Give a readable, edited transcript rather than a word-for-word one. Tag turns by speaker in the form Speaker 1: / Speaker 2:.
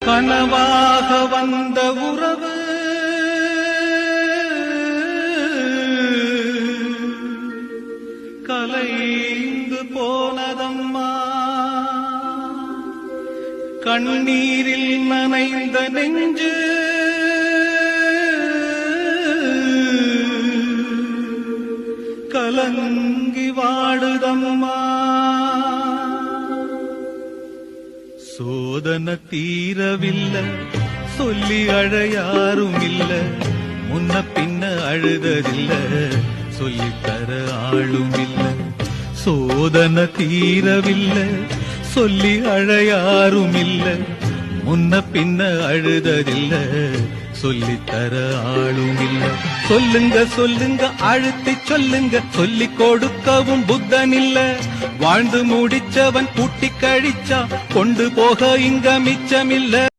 Speaker 1: கனவாக வந்த உறவு கலைந்து போனதம்மா. கண்ணீரில் நனைந்த நெஞ்சு கலங்கி வாடுதம்மா. சோதனை தீரவில்லை, சொல்லி அழ யாரும் இல்ல, முன்ன பின்ன அழுததில்ல, சொல்லித்தர ஆளும் இல்ல. சோதனை தீரவில்லை, சொல்லி அழ யாரும் இல்ல, முன்ன பின்ன அழுததில்ல, சொல்லித்தர ஆளும் இல்ல. சொல்லுங்க சொல்லுங்க அழுத்தி சொல்லுங்க, சொல்லிக் கொடுக்கவும் புத்தன் இல்ல. வாழ்ந்து முடிச்சவன் கூட்டி கழிச்சா கொண்டு போக இங்க மிச்சமில்ல.